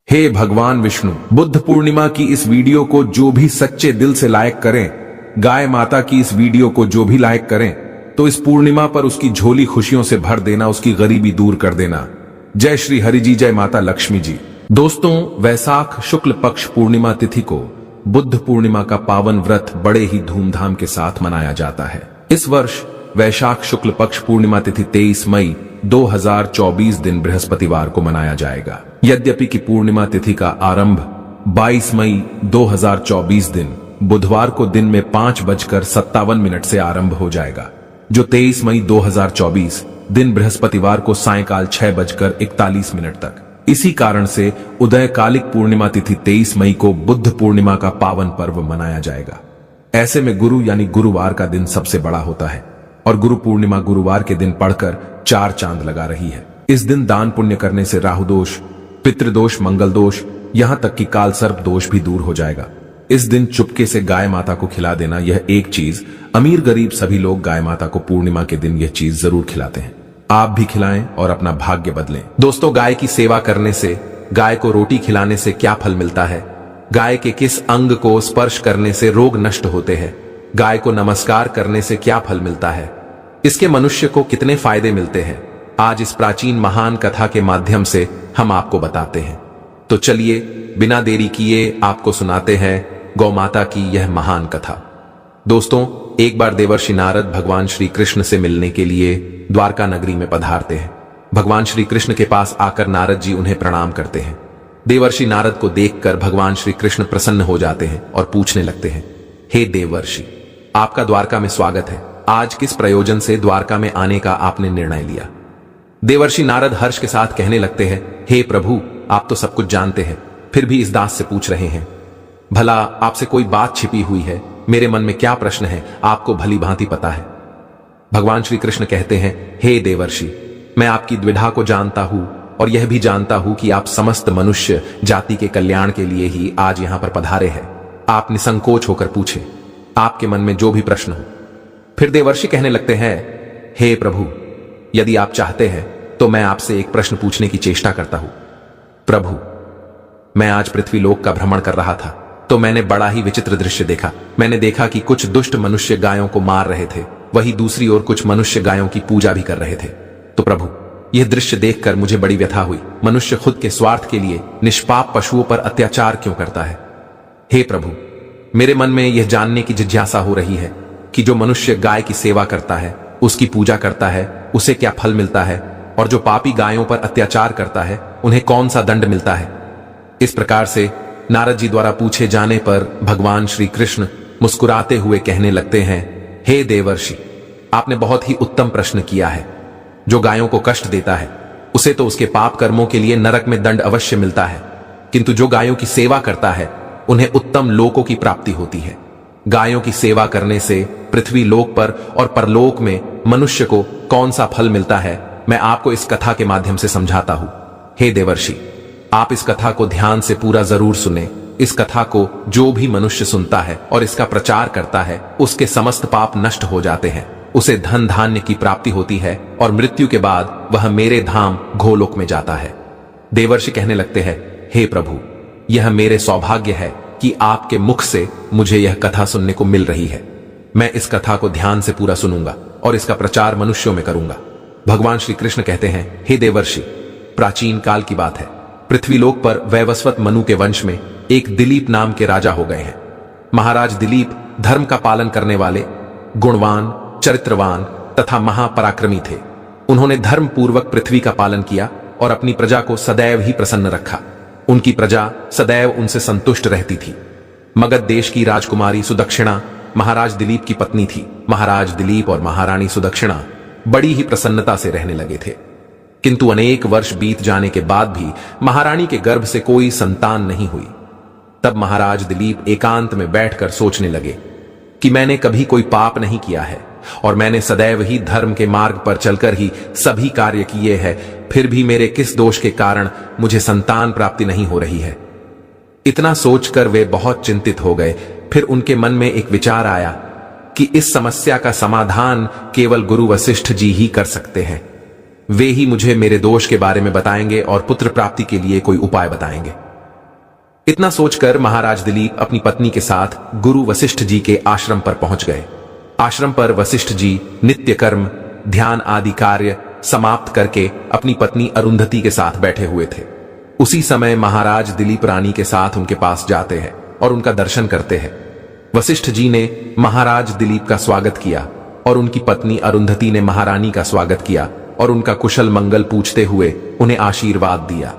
हे भगवान विष्णु, बुद्ध पूर्णिमा की इस वीडियो को जो भी सच्चे दिल से लाइक करें, गाय माता की इस वीडियो को जो भी लाइक करें, तो इस पूर्णिमा पर उसकी झोली खुशियों से भर देना, उसकी गरीबी दूर कर देना। जय श्री हरि जी, जय माता लक्ष्मी जी। दोस्तों, वैशाख शुक्ल पक्ष पूर्णिमा तिथि को बुद्ध पूर्णिमा का पावन व्रत बड़े ही धूमधाम के साथ मनाया जाता है। इस वर्ष वैशाख शुक्ल पक्ष पूर्णिमा तिथि 23 मई 2024 दिन बृहस्पतिवार को मनाया जाएगा। यद्यपि कि पूर्णिमा तिथि का आरंभ 22 मई 2024 दिन बुधवार को दिन में 5:57 से आरंभ हो जाएगा, जो 23 मई 2024 दिन बृहस्पतिवार को सायंकाल 6:41 तक। इसी कारण से उदयकालिक पूर्णिमा तिथि 23 मई को बुद्ध पूर्णिमा का पावन पर्व मनाया जाएगा। ऐसे में गुरु यानी गुरुवार का दिन सबसे बड़ा होता है और गुरु पूर्णिमा गुरुवार के दिन पढ़कर 4 चांद लगा रही है। इस दिन दान पुण्य करने से राहु दोष, पितृदोष, मंगल दोष, यहां तक कि काल सर्प दोष भी दूर हो जाएगा। इस दिन चुपके से गाय माता को खिला देना, यह एक चीज अमीर गरीब सभी लोग गाय माता को पूर्णिमा के दिन यह चीज जरूर खिलाते हैं। आप भी खिलाएं और अपना भाग्य बदलें। दोस्तों, गाय की सेवा करने से, गाय को रोटी खिलाने से क्या फल मिलता है? गाय के किस अंग को स्पर्श करने से रोग नष्ट होते हैं? गाय को नमस्कार करने से क्या फल मिलता है? इसके मनुष्य को कितने फायदे मिलते हैं? आज इस प्राचीन महान कथा के माध्यम से हम आपको बताते हैं। तो चलिए बिना देरी किए आपको सुनाते हैं गौ माता की यह महान कथा। दोस्तों, एक बार देवर्षि नारद भगवान श्री कृष्ण से मिलने के लिए द्वारका नगरी में पधारते हैं। भगवान श्री कृष्ण के पास आकर नारद जी उन्हें प्रणाम करते हैं। देवर्षि नारद को देखकर भगवान श्री कृष्ण प्रसन्न हो जाते हैं और पूछने लगते हैं, हे देवर्षि, आपका द्वारका में स्वागत है। आज किस प्रयोजन से द्वारका में आने का आपने निर्णय लिया? देवर्षि नारद हर्ष के साथ कहने लगते हैं, हे प्रभु, आप तो सब कुछ जानते हैं, फिर भी इस दास से पूछ रहे हैं। भला आपसे कोई बात छिपी हुई है? मेरे मन में क्या प्रश्न है, आपको भली भांति पता है। भगवान श्री कृष्ण कहते हैं, हे देवर्षि, मैं आपकी द्विधा को जानता हूं और यह भी जानता हूं कि आप समस्त मनुष्य जाति के कल्याण के लिए ही आज यहां पर पधारे हैं। आप निसंकोच होकर पूछें, आपके मन में जो भी प्रश्न हो। फिर देवर्षि कहने लगते हैं, हे प्रभु, यदि आप चाहते हैं तो मैं आपसे एक प्रश्न पूछने की चेष्टा करता हूं। प्रभु, मैं आज पृथ्वी लोक का भ्रमण कर रहा था तो मैंने बड़ा ही विचित्र दृश्य देखा। मैंने देखा कि कुछ दुष्ट मनुष्य गायों को मार रहे थे, वहीं दूसरी ओर कुछ मनुष्य गायों की पूजा भी कर रहे थे। तो प्रभु, यह दृश्य देखकर मुझे बड़ी व्यथा हुई। मनुष्य खुद के स्वार्थ के लिए निष्पाप पशुओं पर अत्याचार क्यों करता है? हे प्रभु, मेरे मन में यह जानने की जिज्ञासा हो रही है कि जो मनुष्य गाय की सेवा करता है, उसकी पूजा करता है, उसे क्या फल मिलता है, और जो पापी गायों पर अत्याचार करता है, उन्हें कौन सा दंड मिलता है? इस प्रकार से नारद जी द्वारा पूछे जाने पर भगवान श्री कृष्ण मुस्कुराते हुए कहने लगते हैं, हे देवर्षि, आपने बहुत ही उत्तम प्रश्न किया है। जो गायों को कष्ट देता है उसे तो उसके पाप कर्मों के लिए नरक में दंड अवश्य मिलता है, किंतु जो गायों की सेवा करता है उन्हें उत्तम लोकों की प्राप्ति होती है। गायों की सेवा करने से पृथ्वी लोक पर और परलोक में मनुष्य को कौन सा फल मिलता है, मैं आपको इस कथा के माध्यम से समझाता हूं। हे देवर्षि, आप इस कथा को ध्यान से पूरा जरूर सुने। इस कथा को जो भी मनुष्य सुनता है और इसका प्रचार करता है, उसके समस्त पाप नष्ट हो जाते हैं, उसे धन धान्य की प्राप्ति होती है और मृत्यु के बाद वह मेरे धाम गोलोक में जाता है। देवर्षि कहने लगते हैं, हे प्रभु, यह मेरे सौभाग्य है कि आपके मुख से मुझे यह कथा सुनने को मिल रही है। मैं इस कथा को ध्यान से पूरा सुनूंगा और इसका प्रचार मनुष्यों में करूंगा। भगवान श्री कृष्ण कहते हैं, हे देवर्षि, प्राचीन काल की बात है। पृथ्वीलोक पर वैवस्वत मनु के वंश में एक दिलीप नाम के राजा हो गए हैं। महाराज दिलीप धर्म का पालन करने वाले, गुणवान, चरित्रवान तथा महापराक्रमी थे। उन्होंने धर्म पूर्वक पृथ्वी का पालन किया और अपनी प्रजा को सदैव ही प्रसन्न रखा। उनकी प्रजा सदैव उनसे संतुष्ट रहती थी। मगध देश की राजकुमारी सुदक्षिणा महाराज दिलीप की पत्नी थी। महाराज दिलीप और महारानी सुदक्षिणा बड़ी ही प्रसन्नता से रहने लगे थे, किंतु अनेक वर्ष बीत जाने के बाद भी महारानी के गर्भ से कोई संतान नहीं हुई। तब महाराज दिलीप एकांत में बैठकर सोचने लगे कि मैंने कभी कोई पाप नहीं किया है और मैंने सदैव ही धर्म के मार्ग पर चलकर ही सभी कार्य किए हैं, फिर भी मेरे किस दोष के कारण मुझे संतान प्राप्ति नहीं हो रही है। इतना सोचकर वे बहुत चिंतित हो गए। फिर उनके मन में एक विचार आया कि इस समस्या का समाधान केवल गुरु वशिष्ठ जी ही कर सकते हैं। वे ही मुझे मेरे दोष के बारे में बताएंगे और पुत्र प्राप्ति के लिए कोई उपाय बताएंगे। इतना सोचकर महाराज दिलीप अपनी पत्नी के साथ गुरु वशिष्ठ जी के आश्रम पर पहुंच गए। आश्रम पर वशिष्ठ जी नित्य कर्म, ध्यान आदि कार्य समाप्त करके अपनी पत्नी अरुंधति के साथ बैठे हुए थे। उसी समय महाराज दिलीप रानी के साथ उनके पास जाते हैं और उनका दर्शन करते हैं। वशिष्ठ जी ने महाराज दिलीप का स्वागत किया और उनकी पत्नी अरुंधति ने महारानी का स्वागत किया और उनका कुशल मंगल पूछते हुए उन्हें आशीर्वाद दिया।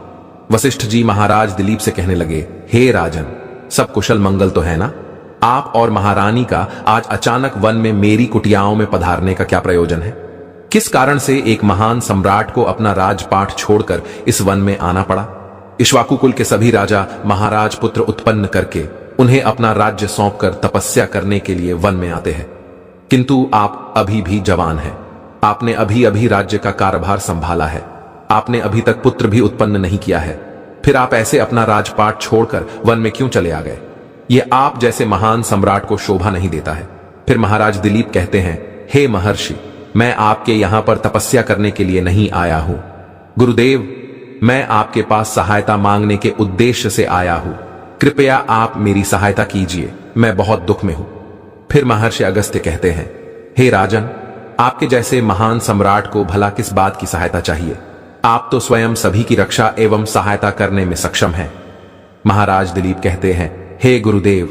वशिष्ठ जी महाराज दिलीप से कहने लगे, हे राजन, सब कुशल मंगल तो है ना? आप और महारानी का आज अचानक वन में मेरी कुटियाओं में पधारने का क्या प्रयोजन है? किस कारण से एक महान सम्राट को अपना राजपाट छोड़कर इस वन में आना पड़ा? इक्ष्वाकु कुल के सभी राजा महाराज पुत्र उत्पन्न करके उन्हें अपना राज्य सौंपकर तपस्या करने के लिए वन में आते हैं, किंतु आप अभी भी जवान हैं। आपने अभी अभी राज्य का कार्यभार संभाला है, आपने अभी तक पुत्र भी उत्पन्न नहीं किया है, फिर आप ऐसे अपना राजपाट छोड़कर वन में क्यों चले आ गए? ये आप जैसे महान सम्राट को शोभा नहीं देता है। फिर महाराज दिलीप कहते हैं, हे महर्षि, मैं आपके यहां पर तपस्या करने के लिए नहीं आया हूं। गुरुदेव, मैं आपके पास सहायता मांगने के उद्देश्य से आया हूं। कृपया आप मेरी सहायता कीजिए, मैं बहुत दुख में हूं। फिर महर्षि अगस्त्य कहते हैं, हे राजन, आपके जैसे महान सम्राट को भला किस बात की सहायता चाहिए? आप तो स्वयं सभी की रक्षा एवं सहायता करने में सक्षम हैं। महाराज दिलीप कहते हैं, हे गुरुदेव,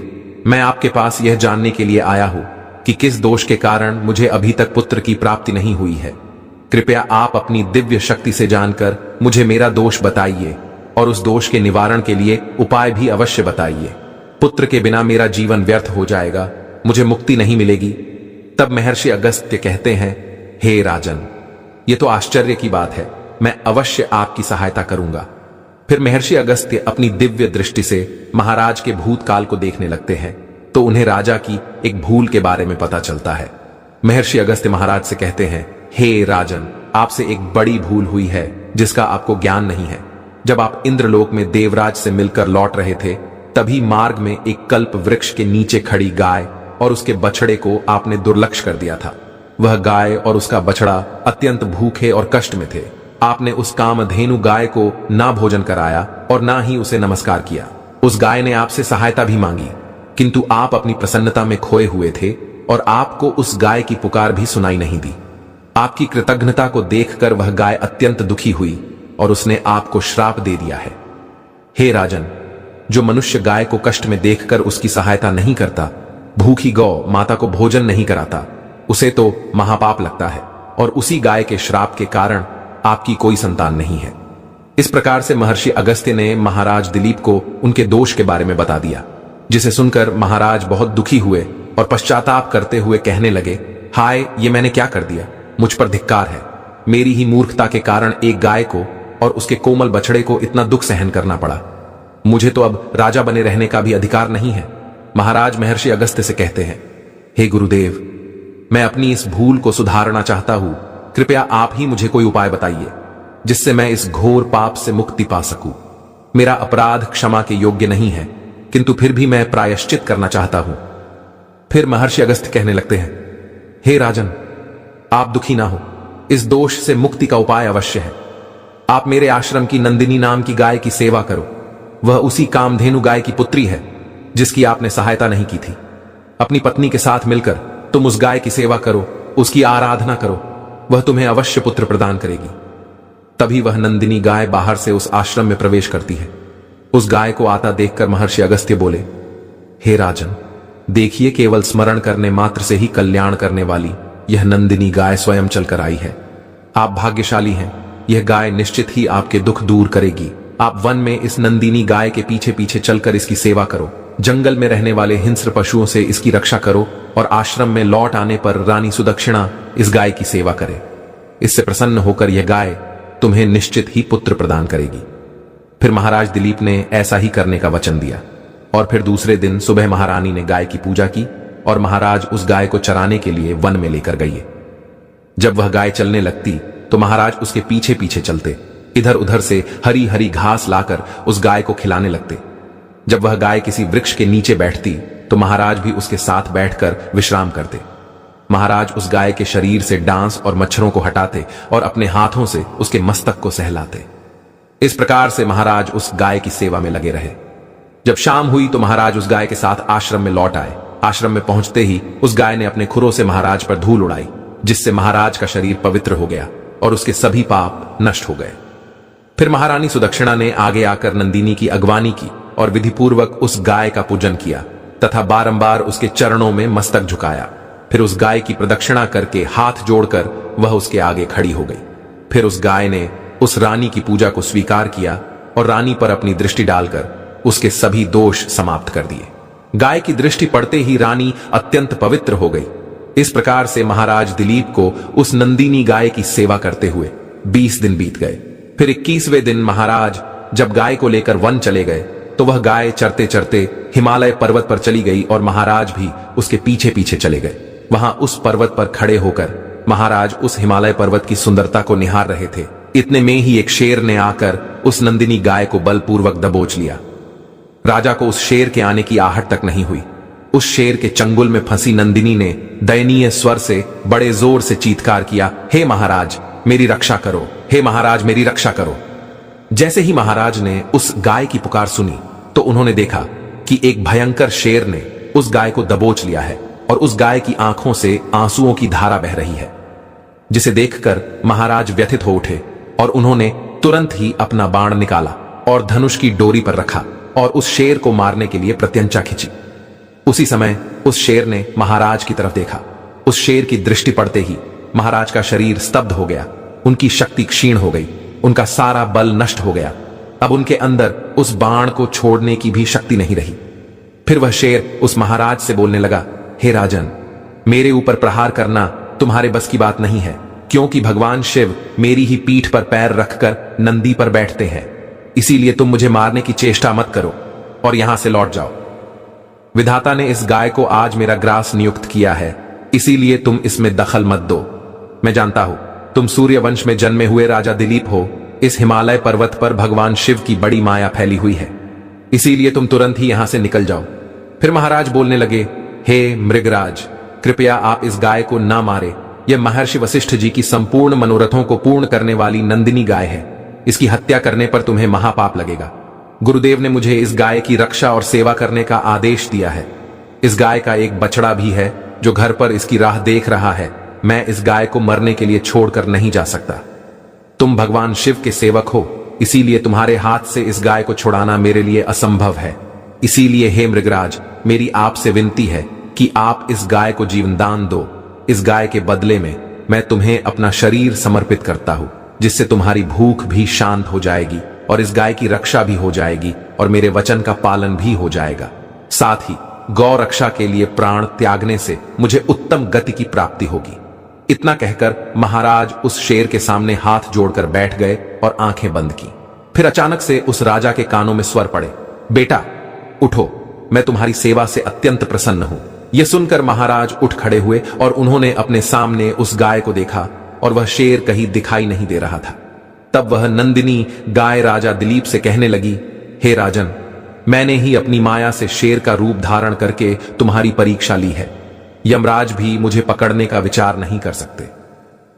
मैं आपके पास यह जानने के लिए आया हूं कि किस दोष के कारण मुझे अभी तक पुत्र की प्राप्ति नहीं हुई है। कृपया आप अपनी दिव्य शक्ति से जानकर मुझे मेरा दोष बताइए और उस दोष के निवारण के लिए उपाय भी अवश्य बताइए। पुत्र के बिना मेरा जीवन व्यर्थ हो जाएगा, मुझे मुक्ति नहीं मिलेगी। तब महर्षि अगस्त्य कहते हैं, हे राजन, ये तो आश्चर्य की बात है, मैं अवश्य आपकी सहायता करूंगा। फिर महर्षि अगस्त्य अपनी दिव्य दृष्टि से महाराज के भूतकाल को देखने लगते हैं तो उन्हें राजा की एक भूल के बारे में पता चलता है। महर्षि अगस्त्य महाराज से कहते हैं, हे राजन, आपसे एक बड़ी भूल हुई है जिसका आपको ज्ञान नहीं है। जब आप इंद्रलोक में देवराज से मिलकर लौट रहे थे, तभी मार्ग में एक कल्प वृक्ष के नीचे खड़ी गाय और उसके बछड़े को आपने दुर्लक्ष्य कर दिया था। वह गाय और उसका बछड़ा अत्यंत भूखे और कष्ट में थे। आपने उस कामधेनु गाय को ना भोजन कराया और ना ही उसे नमस्कार किया। उस गाय ने आपसे सहायता भी मांगी, किंतु आप अपनी प्रसन्नता में खोए हुए थे और आपको उस गाय की पुकार भी सुनाई नहीं दी। आपकी कृतज्ञता को देखकर वह गाय अत्यंत दुखी हुई और उसने आपको श्राप दे दिया है। हे राजन, जो मनुष्य गाय को कष्ट में देखकर उसकी सहायता नहीं करता, भूखी गौ माता को भोजन नहीं कराता, उसे तो महापाप लगता है और उसी गाय के श्राप के कारण आपकी कोई संतान नहीं है। इस प्रकार से महर्षि अगस्त्य ने महाराज दिलीप को उनके दोष के बारे में बता दिया, जिसे सुनकर महाराज बहुत दुखी हुए और पश्चाताप करते हुए कहने लगे, हाय, ये मैंने क्या कर दिया? मुझ पर धिक्कार है। मेरी ही मूर्खता के कारण एक गाय को और उसके कोमल बछड़े को इतना दुख सहन करना पड़ा। मुझे तो अब राजा बने रहने का भी अधिकार नहीं है। महाराज महर्षि अगस्त्य से कहते हैं, हे गुरुदेव, मैं अपनी इस भूल को सुधारना चाहता हूं। कृपया आप ही मुझे कोई उपाय बताइए जिससे मैं इस घोर पाप से मुक्ति पा सकूं। मेरा अपराध क्षमा के योग्य नहीं है, किंतु फिर भी मैं प्रायश्चित करना चाहता हूं। फिर महर्षि अगस्त्य कहने लगते हैं, हे राजन, आप दुखी ना हो, इस दोष से मुक्ति का उपाय अवश्य है। आप मेरे आश्रम की नंदिनी नाम की गाय की सेवा करो। वह उसी कामधेनु गाय की पुत्री है जिसकी आपने सहायता नहीं की थी। अपनी पत्नी के साथ मिलकर तुम उस गाय की सेवा करो, उसकी आराधना करो, वह तुम्हें अवश्य पुत्र प्रदान करेगी। तभी वह नंदिनी गाय बाहर से उस आश्रम में प्रवेश करती है। उस गाय को आता देखकर महर्षि अगस्त्य बोले, हे राजन, देखिए, केवल स्मरण करने मात्र से ही कल्याण करने वाली यह नंदिनी गाय स्वयं चलकर आई है। आप भाग्यशाली हैं, यह गाय निश्चित ही आपके दुख दूर करेगी। आप वन में इस नंदिनी गाय के पीछे पीछे चलकर इसकी सेवा करो, जंगल में रहने वाले हिंस्र पशुओं से इसकी रक्षा करो और आश्रम में लौट आने पर रानी सुदक्षिणा इस गाय की सेवा करे। इससे प्रसन्न होकर यह गाय तुम्हें निश्चित ही पुत्र प्रदान करेगी। फिर महाराज दिलीप ने ऐसा ही करने का वचन दिया और फिर दूसरे दिन सुबह महारानी ने गाय की पूजा की और महाराज उस गाय को चराने के लिए वन में लेकर गए। जब वह गाय चलने लगती तो महाराज उसके पीछे पीछे चलते, इधर उधर से हरी हरी घास लाकर उस गाय को खिलाने लगते। जब वह गाय किसी वृक्ष के नीचे बैठती तो महाराज भी उसके साथ बैठकर विश्राम करते। महाराज उस गाय के शरीर से डांस और मच्छरों को हटाते और अपने हाथों से उसके मस्तक को सहलाते। इस प्रकार से महाराज उस गाय की सेवा में लगे रहे। जब शाम हुई तो महाराज उस गाय के साथ आश्रम में लौट आए। आश्रम में पहुंचते ही उस गाय ने अपने खुरों से महाराज पर धूल उड़ाई, जिससे महाराज का शरीर पवित्र हो गया और उसके सभी पाप नष्ट हो गए। फिर महारानी सुदक्षिणा ने आगे आकर नंदिनी की अगवानी की और विधिपूर्वक उस गाय का पूजन किया तथा बारंबार उसके चरणों में मस्तक झुकाया। फिर उस गाय की प्रदक्षिणा करके हाथ जोड़कर वह उसके आगे खड़ी हो गई। फिर उस गाय ने उस रानी की पूजा को स्वीकार किया और रानी पर अपनी दृष्टि डालकर उसके सभी दोष समाप्त कर दिए। गाय की दृष्टि पड़ते ही रानी अत्यंत पवित्र हो गई। इस प्रकार से महाराज दिलीप को उस नंदिनी गाय की सेवा करते हुए 20 दिन बीत गए। फिर 21वें दिन महाराज जब गाय को लेकर वन चले गए तो वह गाय चरते चरते हिमालय पर्वत पर चली गई और महाराज भी उसके पीछे पीछे चले गए। वहां उस पर्वत पर खड़े होकर महाराज उस हिमालय पर्वत की सुंदरता को निहार रहे थे। इतने में ही एक शेर ने आकर उस नंदिनी गाय को बलपूर्वक दबोच लिया। राजा को उस शेर के आने की आहट तक नहीं हुई। उस शेर के चंगुल में फंसी नंदिनी ने दयनीय स्वर से बड़े जोर से चीत्कार किया, हे महाराज मेरी रक्षा करो, हे महाराज मेरी रक्षा करो। जैसे ही महाराज ने उस गाय की पुकार सुनी तो उन्होंने देखा कि एक भयंकर शेर ने उस गाय को दबोच लिया है और उस गाय की आंखों से आंसुओं की धारा बह रही है, जिसे देखकर महाराज व्यथित हो उठे और उन्होंने तुरंत ही अपना बाण निकाला और धनुष की डोरी पर रखा और उस शेर को मारने के लिए प्रत्यंचा खींची। उसी समय उस शेर ने महाराज की तरफ देखा। उस शेर की दृष्टि पड़ते ही महाराज का शरीर स्तब्ध हो गया, उनकी शक्ति क्षीण हो गई, उनका सारा बल नष्ट हो गया। अब उनके अंदर उस बाण को छोड़ने की भी शक्ति नहीं रही। फिर वह शेर उस महाराज से बोलने लगा, हे राजन, मेरे ऊपर प्रहार करना तुम्हारे बस की बात नहीं है, क्योंकि भगवान शिव मेरी ही पीठ पर पैर रखकर नंदी पर बैठते हैं। इसीलिए तुम मुझे मारने की चेष्टा मत करो और यहां से लौट जाओ। विधाता ने इस गाय को आज मेरा ग्रास नियुक्त किया है, इसीलिए तुम इसमें दखल मत दो। मैं जानता हूं तुम सूर्य वंश में जन्मे हुए राजा दिलीप हो। इस हिमालय पर्वत पर भगवान शिव की बड़ी माया फैली हुई है, इसीलिए तुम तुरंत ही यहां से निकल जाओ। फिर महाराज बोलने लगे, हे मृगराज, कृपया आप इस गाय को ना मारे। यह महर्षि वशिष्ठ जी की संपूर्ण मनोरथों को पूर्ण करने वाली नंदिनी गाय है। इसकी हत्या करने पर तुम्हें महापाप लगेगा। गुरुदेव ने मुझे इस गाय की रक्षा और सेवा करने का आदेश दिया है। इस गाय का एक बछड़ा भी है जो घर पर इसकी राह देख रहा है। मैं इस गाय को मरने के लिए छोड़कर नहीं जा सकता। तुम भगवान शिव के सेवक हो, इसीलिए तुम्हारे हाथ से इस गाय को छुड़ाना मेरे लिए असंभव है। इसीलिए हे मृगराज, मेरी आपसे विनती है कि आप इस गाय को जीवनदान दो। इस गाय के बदले में मैं तुम्हें अपना शरीर समर्पित करता हूं, जिससे तुम्हारी भूख भी शांत हो जाएगी और इस गाय की रक्षा भी हो जाएगी और मेरे वचन का पालन भी हो जाएगा। साथ ही गौ रक्षा के लिए प्राण त्यागने से मुझे उत्तम गति की प्राप्ति होगी। इतना कहकर महाराज उस शेर के सामने हाथ जोड़कर बैठ गए और आंखें बंद की। फिर अचानक से उस राजा के कानों में स्वर पड़े, बेटा उठो, मैं तुम्हारी सेवा से अत्यंत प्रसन्न हूं। यह सुनकर महाराज उठ खड़े हुए और उन्होंने अपने सामने उस गाय को देखा और वह शेर कहीं दिखाई नहीं दे रहा था। तब वह नंदिनी गाय राजा दिलीप से कहने लगी, हे राजन, मैंने ही अपनी माया से शेर का रूप धारण करके तुम्हारी परीक्षा ली है। यमराज भी मुझे पकड़ने का विचार नहीं कर सकते।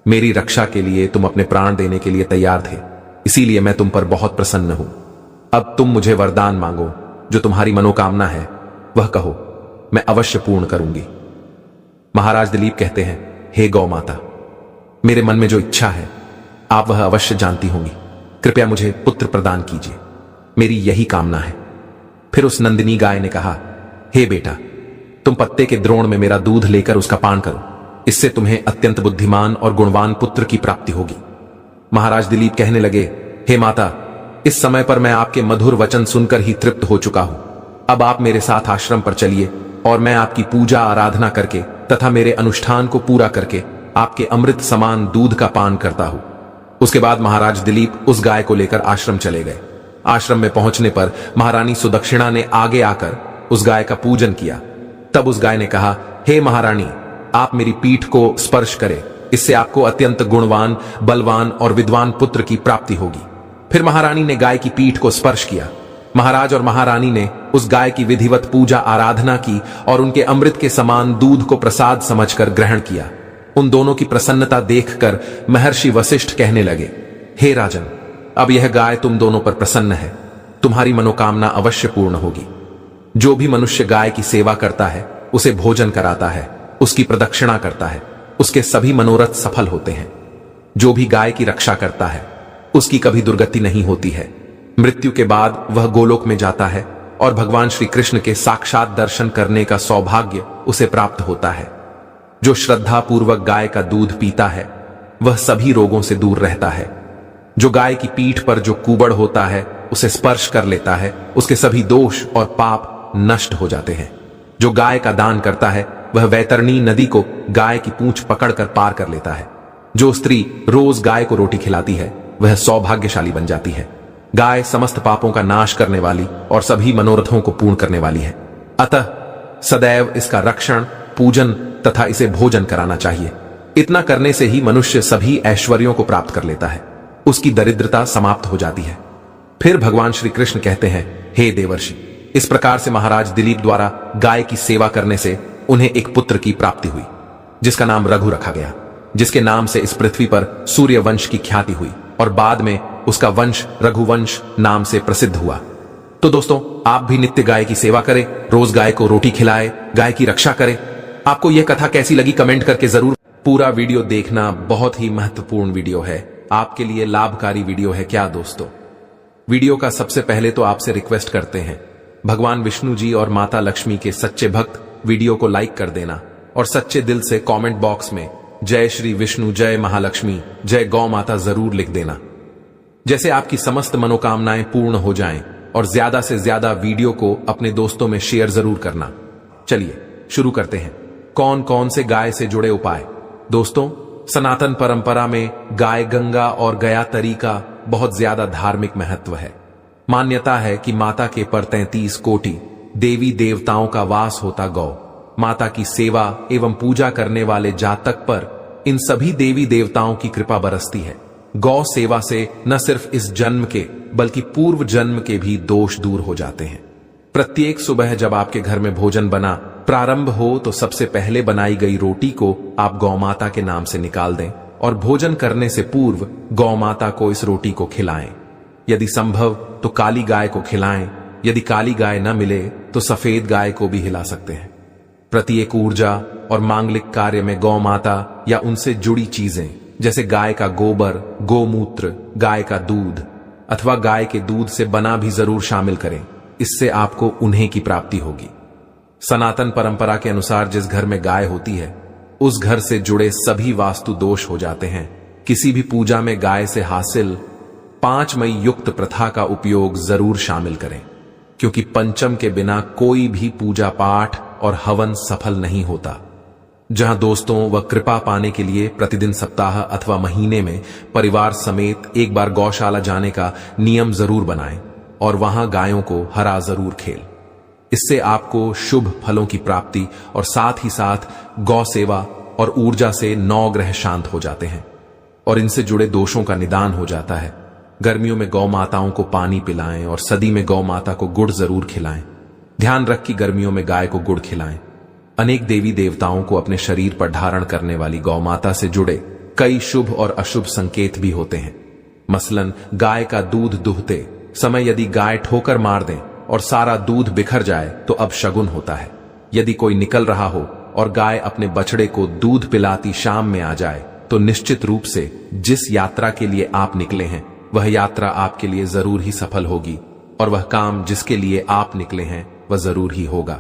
मेरी रक्षा के लिए तुम अपने प्राण देने के लिए तैयार थे, इसीलिए मैं तुम पर बहुत प्रसन्न हूं। अब तुम मुझे वरदान मांगो, जो तुम्हारी मनोकामना है वह कहो, मैं अवश्य पूर्ण करूंगी। महाराज दिलीप कहते हैं, हे गौ माता, मेरे मन में जो इच्छा है आप वह अवश्य जानती होंगी। कृपया मुझे पुत्र प्रदान कीजिए, मेरी यही कामना है। फिर उस नंदिनी गाय ने कहा, हे बेटा, तुम पत्ते के द्रोण में मेरा दूध लेकर उसका पान करो, इससे तुम्हें अत्यंत बुद्धिमान और गुणवान पुत्र की प्राप्ति होगी। महाराज दिलीप कहने लगे, हे माता, इस समय पर मैं आपके मधुर वचन सुनकर ही तृप्त हो चुका हूं। अब आप मेरे साथ आश्रम पर चलिए और मैं आपकी पूजा आराधना करके तथा मेरे अनुष्ठान को पूरा करके आपके अमृत समान दूध का पान करता हूं। उसके बाद महाराज दिलीप उस गाय को लेकर आश्रम चले गए। आश्रम में पहुंचने पर महारानी सुदक्षिणा ने आगे आकर उस गाय का पूजन किया। तब उस गाय ने कहा, हे महारानी, आप मेरी पीठ को स्पर्श करें, इससे आपको अत्यंत गुणवान, बलवान और विद्वान पुत्र की प्राप्ति होगी। फिर महारानी ने गाय की पीठ को स्पर्श किया। महाराज और महारानी ने उस गाय की विधिवत पूजा आराधना की और उनके अमृत के समान दूध को प्रसाद समझकर ग्रहण किया। उन दोनों की प्रसन्नता देखकर महर्षि वशिष्ठ कहने लगे, हे राजन, अब यह गाय तुम दोनों पर प्रसन्न है, तुम्हारी मनोकामना अवश्य पूर्ण होगी। जो भी मनुष्य गाय की सेवा करता है, उसे भोजन कराता है, उसकी प्रदक्षिणा करता है, उसके सभी मनोरथ सफल होते हैं। जो भी गाय की रक्षा करता है, उसकी कभी दुर्गति नहीं होती है। मृत्यु के बाद वह गोलोक में जाता है और भगवान श्री कृष्ण के साक्षात दर्शन करने का सौभाग्य उसे प्राप्त होता है। जो श्रद्धा पूर्वक गाय का दूध पीता है, वह सभी रोगों से दूर रहता है। जो गाय की पीठ पर जो कुबड़ होता है, उसे स्पर्श कर लेता है, उसके सभी दोष और पाप नष्ट हो जाते हैं। जो गाय का दान करता है, वह वैतरणी नदी को गाय की पूंछ पकड़कर पार कर लेता है। जो स्त्री रोज गाय को रोटी खिलाती है, वह सौभाग्यशाली बन जाती है। गाय समस्त पापों का नाश करने वाली और सभी मनोरथों को पूर्ण करने वाली है। अतः सदैव इसका रक्षण, पूजन तथा इसे भोजन कराना चाहिए। इतना करने से ही मनुष्य सभी ऐश्वर्यों को प्राप्त कर लेता है, उसकी दरिद्रता समाप्त हो जाती है। फिर भगवान श्री कृष्ण कहते हैं, हे देवर्षि, इस प्रकार से महाराज दिलीप द्वारा गाय की सेवा करने से उन्हें एक पुत्र की प्राप्ति हुई, जिसका नाम रघु रखा गया, जिसके नाम से इस पृथ्वी पर सूर्य वंश की ख्याति हुई और बाद में उसका वंश रघुवंश नाम से प्रसिद्ध हुआ। तो दोस्तों, आप भी नित्य गाय की सेवा करें, रोज गाय को रोटी खिलाएं, गाय की रक्षा करें। आपको यह कथा कैसी लगी कमेंट करके जरूर। पूरा वीडियो देखना बहुत ही महत्वपूर्ण वीडियो है, आपके लिए लाभकारी वीडियो है क्या दोस्तों। वीडियो का सबसे पहले तो आपसे रिक्वेस्ट करते हैं, भगवान विष्णु जी और माता लक्ष्मी के सच्चे भक्त वीडियो को लाइक कर देना और सच्चे दिल से कमेंट बॉक्स में जय श्री विष्णु, जय महालक्ष्मी, जय गौ माता जरूर लिख देना। जैसे आपकी समस्त मनोकामनाएं पूर्ण हो जाएं और ज्यादा से ज्यादा वीडियो को अपने दोस्तों में शेयर जरूर करना। चलिए शुरू करते हैं। कौन कौन से गाय से जुड़े उपाय। दोस्तों, सनातन परंपरा में गाय गंगा और गया तरी का बहुत ज्यादा धार्मिक महत्व है। मान्यता है कि माता के पर 33 कोटि देवी देवताओं का वास होता गौ माता की सेवा एवं पूजा करने वाले जातक पर इन सभी देवी देवताओं की कृपा बरसती है। गौ सेवा से न सिर्फ इस जन्म के बल्कि पूर्व जन्म के भी दोष दूर हो जाते हैं। प्रत्येक सुबह जब आपके घर में भोजन बना प्रारंभ हो तो सबसे पहले बनाई गई रोटी को आप गौ माता के नाम से निकाल दें और भोजन करने से पूर्व गौ माता को इस रोटी को खिलाएं। यदि संभव तो काली गाय को खिलाएं, यदि काली गाय न मिले तो सफेद गाय को भी हिला सकते हैं। प्रत्येक ऊर्जा और मांगलिक कार्य में गौ माता या उनसे जुड़ी चीजें जैसे गाय का गोबर, गोमूत्र, गाय का दूध अथवा गाय के दूध से बना भी जरूर शामिल करें, इससे आपको उन्हें की प्राप्ति होगी। सनातन परंपरा के अनुसार जिस घर में गाय होती है उस घर से जुड़े सभी वास्तु दोष हो जाते हैं। किसी भी पूजा में गाय से हासिल 5 मई युक्त प्रथा का उपयोग जरूर शामिल करें, क्योंकि पंचम के बिना कोई भी पूजा पाठ और हवन सफल नहीं होता। जहां दोस्तों व कृपा पाने के लिए प्रतिदिन, सप्ताह अथवा महीने में परिवार समेत एक बार गौशाला जाने का नियम जरूर बनाएं और वहां गायों को हरा जरूर खेल। इससे आपको शुभ फलों की प्राप्ति और साथ ही साथ गौ सेवा और ऊर्जा से 9 ग्रह शांत हो जाते हैं और इनसे जुड़े दोषों का निदान हो जाता है। गर्मियों में गौ माताओं को पानी पिलाएं और सदी में गौ माता को गुड़ जरूर खिलाएं। ध्यान रख कि गर्मियों में गाय को गुड़ खिलाएं। अनेक देवी देवताओं को अपने शरीर पर धारण करने वाली गौ माता से जुड़े कई शुभ और अशुभ संकेत भी होते हैं। मसलन गाय का दूध दुहते समय यदि गाय ठोकर मार दें और सारा दूध बिखर जाए तो अब शगुन होता है। यदि कोई निकल रहा हो और गाय अपने बछड़े को दूध पिलाती शाम में आ जाए तो निश्चित रूप से जिस यात्रा के लिए आप निकले हैं वह यात्रा आपके लिए जरूर ही सफल होगी और वह काम जिसके लिए आप निकले हैं वह जरूर ही होगा।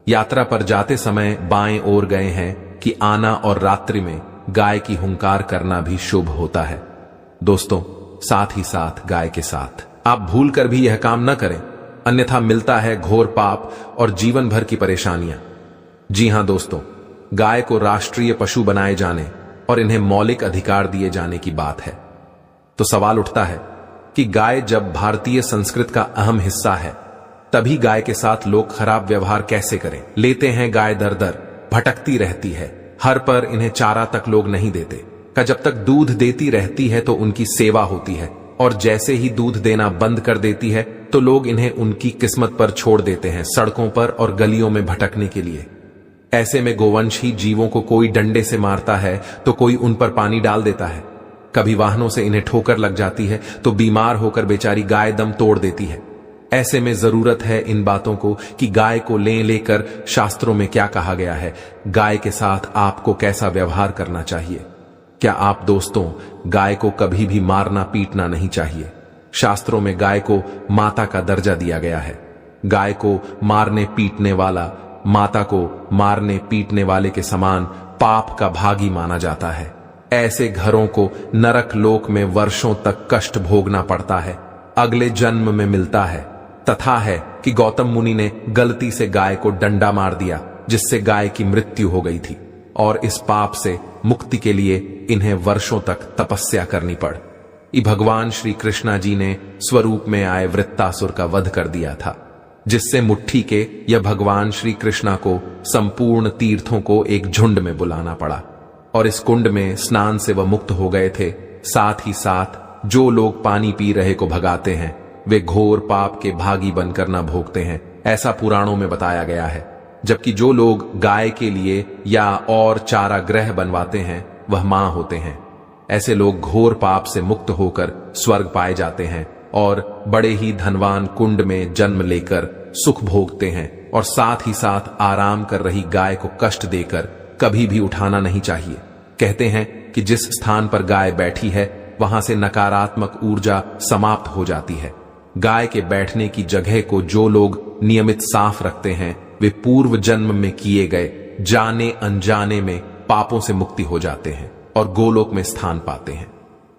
यात्रा पर जाते समय बाएं ओर गए हैं कि आना और रात्रि में गाय की हुंकार करना भी शुभ होता है। दोस्तों, साथ ही साथ गाय के साथ आप भूल कर भी यह काम न करें, अन्यथा मिलता है घोर पाप और जीवन भर की परेशानियां। जी हां दोस्तों, गाय को राष्ट्रीय पशु बनाए जाने और इन्हें मौलिक अधिकार दिए जाने की बात है। तो सवाल उठता है कि गाय जब भारतीय संस्कृति का अहम हिस्सा है तभी गाय के साथ लोग खराब व्यवहार कैसे करें। लेते हैं गाय दर दर, भटकती रहती है, हर पर इन्हें चारा तक लोग नहीं देते। का जब तक दूध देती रहती है तो उनकी सेवा होती है और जैसे ही दूध देना बंद कर देती है तो लोग इन्हें उनकी किस्मत पर छोड़ देते हैं, सड़कों पर और गलियों में भटकने के लिए। ऐसे में गोवंशी जीवों को कोई डंडे से मारता है तो कोई उन पर पानी डाल देता है। कभी वाहनों से इन्हें ठोकर लग जाती है तो बीमार होकर बेचारी गाय दम तोड़ देती है। ऐसे में जरूरत है इन बातों को कि गाय को लेकर शास्त्रों में क्या कहा गया है, गाय के साथ आपको कैसा व्यवहार करना चाहिए। क्या आप दोस्तों, गाय को कभी भी मारना पीटना नहीं चाहिए। शास्त्रों में गाय को माता का दर्जा दिया गया है। गाय को मारने पीटने वाला माता को मारने पीटने वाले के समान पाप का भागी माना जाता है। ऐसे घरों को नरक लोक में वर्षों तक कष्ट भोगना पड़ता है, अगले जन्म में मिलता है। तथा है कि गौतम मुनि ने गलती से गाय को डंडा मार दिया, जिससे गाय की मृत्यु हो गई थी, और इस पाप से मुक्ति के लिए इन्हें वर्षों तक तपस्या करनी पड़ी। भगवान श्री कृष्णा जी ने स्वरूप में आए वृत्तासुर का वध कर दिया था, जिससे मुट्ठी के या भगवान श्री कृष्णा को संपूर्ण तीर्थों को एक झुंड में बुलाना पड़ा, और इस कुंड में स्नान से वह मुक्त हो गए थे। साथ ही साथ जो लोग पानी पी रहे को भगाते हैं, वे घोर पाप के भागी बनकर न भोगते हैं, ऐसा पुराणों में बताया गया है। जबकि जो लोग गाय के लिए या और चारागृह बनवाते हैं, वह मां होते हैं। ऐसे लोग घोर पाप से मुक्त होकर स्वर्ग पाए जाते हैं और बड़े ही धनवान कुंड में जन्म लेकर सुख भोगते हैं। और साथ ही साथ आराम कर रही गाय को कष्ट देकर कभी भी उठाना नहीं चाहिए। कहते हैं कि जिस स्थान पर गाय बैठी है, वहां से नकारात्मक ऊर्जा समाप्त हो जाती है। गाय के बैठने की जगह को जो लोग नियमित साफ रखते हैं, वे पूर्व जन्म में किए गए जाने अनजाने में पापों से मुक्ति हो जाते हैं और गोलोक में स्थान पाते हैं।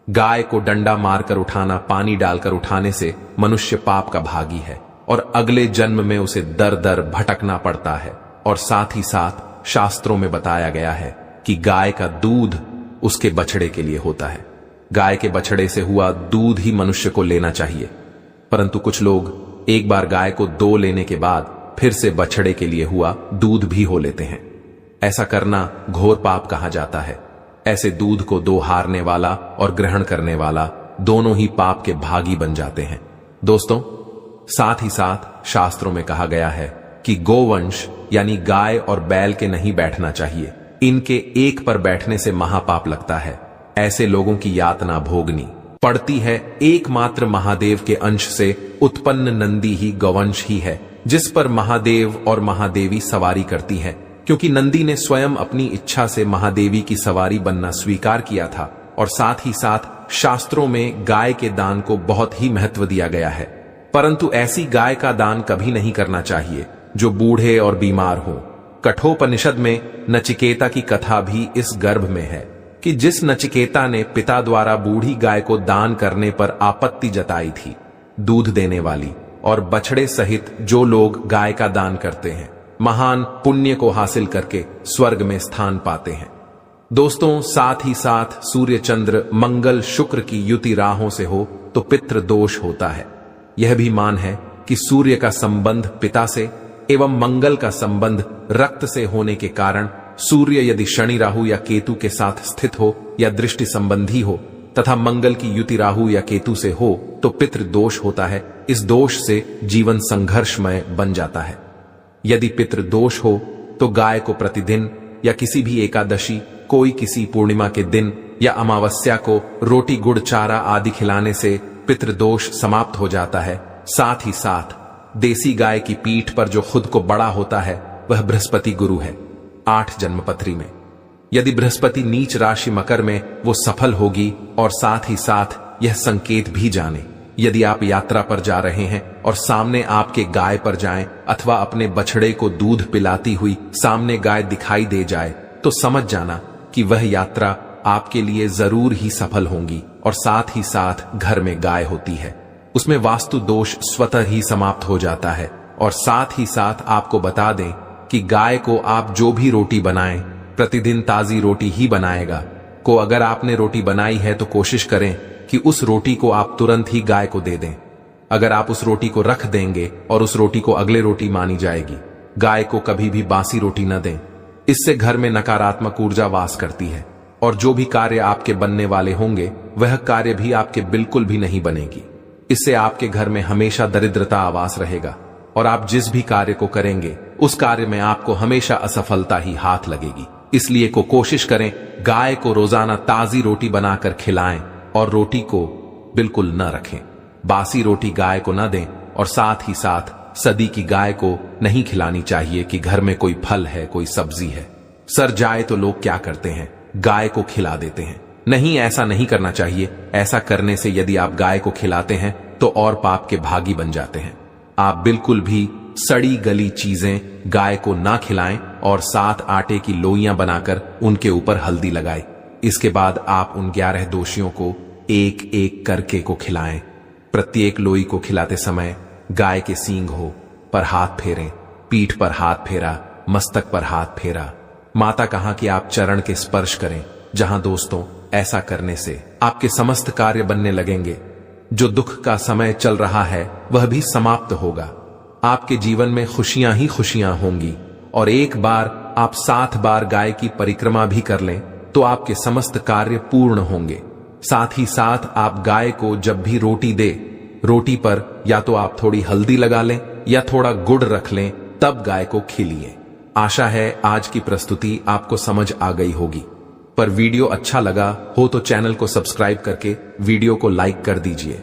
गाय को डंडा मारकर उठाना, पानी डालकर उठाने से मनुष्य पाप का भागी है और अगले जन्म में उसे दर दर भटकना पड़ता है। और साथ ही साथ शास्त्रों में बताया गया है कि गाय का दूध उसके बछड़े के लिए होता है। गाय के बछड़े से हुआ दूध ही मनुष्य को लेना चाहिए, परंतु कुछ लोग एक बार गाय को दो लेने के बाद फिर से बछड़े के लिए हुआ दूध भी हो लेते हैं। ऐसा करना घोर पाप कहा जाता है। ऐसे दूध को दो हारने वाला और ग्रहण करने वाला दोनों ही पाप के भागी बन जाते हैं। दोस्तों, साथ ही साथ शास्त्रों में कहा गया है कि गोवंश यानी गाय और बैल के नहीं बैठना चाहिए। इनके एक पर बैठने से महापाप लगता है। ऐसे लोगों की यातना भोगनी पड़ती है। एकमात्र महादेव के अंश से उत्पन्न नंदी ही गौवंश ही है, जिस पर महादेव और महादेवी सवारी करती है। क्योंकि नंदी ने स्वयं अपनी इच्छा से महादेवी की सवारी बनना स्वीकार किया था। और साथ ही साथ शास्त्रों में गाय के दान को बहुत ही महत्व दिया गया है, परंतु ऐसी गाय का दान कभी नहीं करना चाहिए जो बूढ़े और बीमार हो। कठोपनिषद में नचिकेता की कथा भी इस गर्भ में है कि जिस नचिकेता ने पिता द्वारा बूढ़ी गाय को दान करने पर आपत्ति जताई थी, दूध देने वाली और बछड़े सहित जो लोग गाय का दान करते हैं, महान पुण्य को हासिल करके स्वर्ग में स्थान पाते हैं। दोस्तों, साथ ही साथ सूर्य चंद्र मंगल शुक्र की युति राहों से हो तो पितृ दोष होता है। यह भी मान है कि सूर्य का संबंध पिता से एवं मंगल का संबंध रक्त से होने के कारण सूर्य यदि शनि राहु या केतु के साथ स्थित हो या दृष्टि संबंधी हो तथा मंगल की युति राहु या केतु से हो तो पितृ दोष होता है। इस दोष से जीवन संघर्षमय बन जाता है। यदि पितृ दोष हो तो गाय को प्रतिदिन या किसी भी एकादशी, कोई किसी पूर्णिमा के दिन या अमावस्या को रोटी गुड़ चारा आदि खिलाने से पितृदोष समाप्त हो जाता है। साथ ही साथ देसी गाय की पीठ पर जो खुद को बड़ा होता है वह बृहस्पति गुरु है। 8 जन्मपत्री में यदि बृहस्पति नीच राशि मकर में वो सफल होगी। और साथ ही साथ यह संकेत भी जाने, यदि आप यात्रा पर जा रहे हैं और सामने आपके गाय पर जाएं अथवा अपने बछड़े को दूध पिलाती हुई सामने गाय दिखाई दे जाए तो समझ जाना कि वह यात्रा आपके लिए जरूर ही सफल होंगी। और साथ ही साथ घर में गाय होती है, उसमें वास्तु दोष स्वतः ही समाप्त हो जाता है। और साथ ही साथ आपको बता दें कि गाय को आप जो भी रोटी बनाएं, प्रतिदिन ताजी रोटी ही बनाएगा। को अगर आपने रोटी बनाई है तो कोशिश करें कि उस रोटी को आप तुरंत ही गाय को दे दें। अगर आप उस रोटी को रख देंगे और उस रोटी को अगले रोटी मानी जाएगी। गाय को कभी भी बासी रोटी न दें, इससे घर में नकारात्मक ऊर्जा वास करती है और जो भी कार्य आपके बनने वाले होंगे वह कार्य भी आपके बिल्कुल भी नहीं बनेगी। इससे आपके घर में हमेशा दरिद्रता आवास रहेगा और आप जिस भी कार्य को करेंगे उस कार्य में आपको हमेशा असफलता ही हाथ लगेगी। इसलिए को कोशिश करें गाय को रोजाना ताजी रोटी बनाकर खिलाएं और रोटी को बिल्कुल न रखें। बासी रोटी गाय को न दें, और साथ ही साथ सदी की गाय को नहीं खिलानी चाहिए कि घर में कोई फल है, कोई सब्जी है। सर जाए तो लोग क्या करते हैं, गाय को खिला देते हैं। नहीं, ऐसा नहीं करना चाहिए। ऐसा करने से यदि आप गाय को खिलाते हैं तो और पाप के भागी बन जाते हैं। आप बिल्कुल भी सड़ी गली चीजें गाय को ना खिलाएं और 7 आटे की लोइयां बनाकर उनके ऊपर हल्दी लगाएं। इसके बाद आप उन 11 दोषियों को एक एक करके को खिलाएं। प्रत्येक लोई को खिलाते समय गाय के सींग हो पर हाथ फेरें, पीठ पर हाथ फेरा, मस्तक पर हाथ फेरा। माता कहा कि आप चरण के स्पर्श करें। जहां दोस्तों ऐसा करने से आपके समस्त कार्य बनने लगेंगे। जो दुख का समय चल रहा है वह भी समाप्त होगा। आपके जीवन में खुशियां ही खुशियां होंगी। और एक बार आप 7 बार गाय की परिक्रमा भी कर लें तो आपके समस्त कार्य पूर्ण होंगे। साथ ही साथ आप गाय को जब भी रोटी दे, रोटी पर या तो आप थोड़ी हल्दी लगा लें या थोड़ा गुड़ रख लें, तब गाय को खिलाइए। आशा है आज की प्रस्तुति आपको समझ आ गई होगी। पर वीडियो अच्छा लगा हो तो चैनल को सब्सक्राइब करके वीडियो को लाइक कर दीजिए।